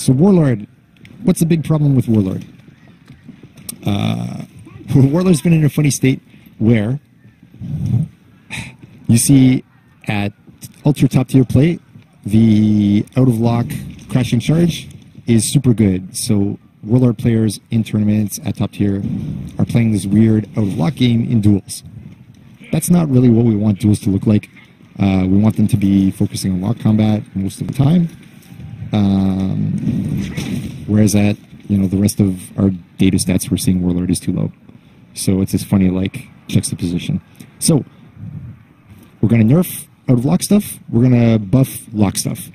So Warlord, what's the big problem with Warlord? Warlord's been in a funny state where you see at ultra top tier play, the out of lock crashing charge is super good. So Warlord players in tournaments at top tier are playing this weird out of lock game in duels. That's not really what we want duels to look like. We want them to be focusing on lock combat most of the time. Whereas at the rest of our data stats, we're seeing Warlord is too low. So it's this funny juxtaposition. So we're going to nerf out of lock stuff. We're going to buff lock stuff.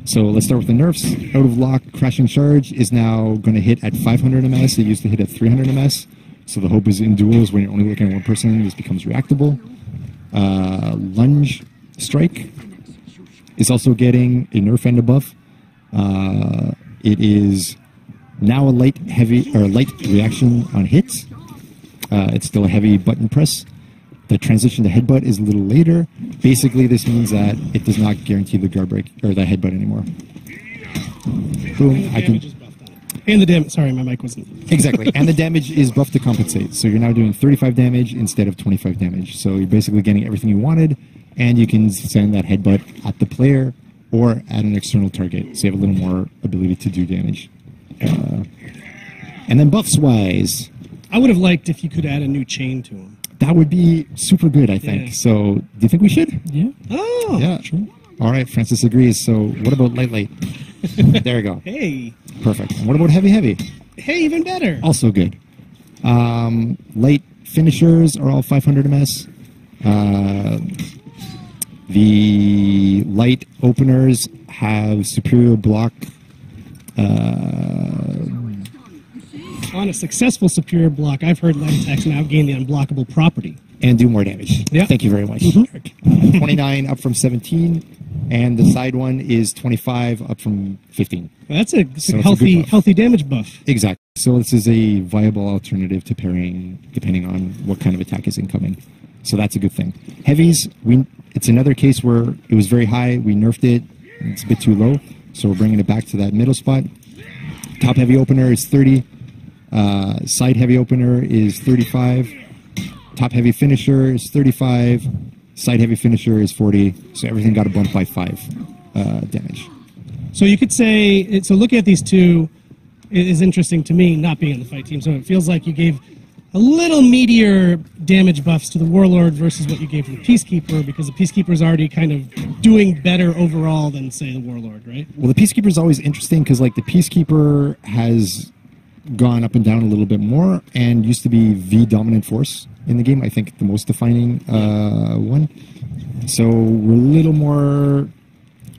So let's start with the nerfs. Out of lock crashing charge is now going to hit at 500 ms. It used to hit at 300 ms. So the hope is in duels when you're only looking at one person, this becomes reactable. Lunge strike is also getting a nerf and a buff. It is now a light reaction on hits. It's still a heavy button press. The transition to headbutt is a little later. Basically, this means that it does not guarantee the guard break or the headbutt anymore. Boom! And the damage. Sorry, my mic wasn't. Exactly, and the damage is buffed to compensate. So you're now doing 35 damage instead of 25 damage. So you're basically getting everything you wanted, and you can send that headbutt at the player or at an external target. So you have a little more ability to do damage. And then buffs wise, I would have liked if you could add a new chain to him. That would be super good, I think. Yeah. So, do you think we should? Yeah. Oh, yeah. Sure. All right, Francis agrees. So, what about light? There we go. Hey. Perfect. And what about heavy? Hey, even better. Also good. Light finishers are all 500 ms. The light openers have superior block. On a successful superior block, I've heard light attacks now gain the unblockable property. And do more damage. Yeah. Thank you very much, Eric. 29 up from 17, and the side one is 25 up from 15. That's a healthy damage buff. Exactly. So this is a viable alternative to parrying, depending on what kind of attack is incoming. So that's a good thing. Heavies, it's another case where it was very high. We nerfed it. It's a bit too low. So we're bringing it back to that middle spot. Top heavy opener is 30. Side heavy opener is 35. Top heavy finisher is 35. Side heavy finisher is 40. So everything got a bump by 5 damage. So you could say, so looking at these two is interesting to me, not being on the fight team. So it feels like you gave a little meatier damage buffs to the Warlord versus what you gave to the Peacekeeper, because the Peacekeeper is already kind of doing better overall than, say, the Warlord, right? Well, the Peacekeeper is always interesting because, the Peacekeeper has gone up and down a little bit more and used to be the dominant force in the game. I think the most defining one. So we're a little more...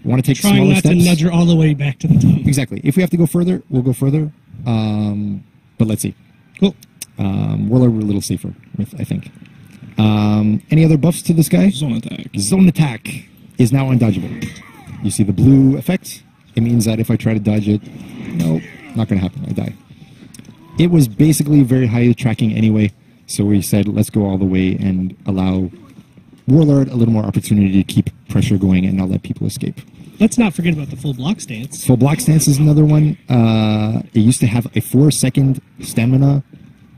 want to take trying smaller not steps. To nudge her all the way back to the top. Exactly. If we have to go further, we'll go further. But let's see. Cool. Warlord we're a little safer with, I think. Any other buffs to this guy? Zone attack. Zone attack is now undodgeable. You see the blue effect? It means that if I try to dodge it, nope, not going to happen. I die. It was basically very high tracking anyway, so we said let's go all the way and allow Warlord a little more opportunity to keep pressure going and not let people escape. Let's not forget about the full block stance. Full block stance is another one. It used to have a 4-second stamina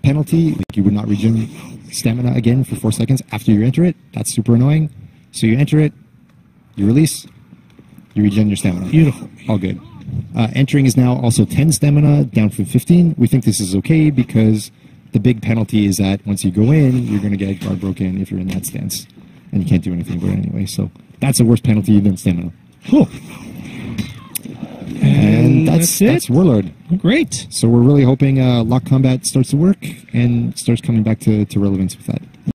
penalty. Like you would not regen stamina again for 4 seconds after you enter it. That's super annoying. So you enter it, you release, you regen your stamina. Beautiful. All good. Entering is now also 10 stamina, down from 15. We think this is okay because the big penalty is that once you go in, you're going to get guard broken if you're in that stance. And you can't do anything about it anyway. So that's a worse penalty than stamina. Cool. And that's Warlord. Great. So we're really hoping lock combat starts to work and starts coming back to relevance with that.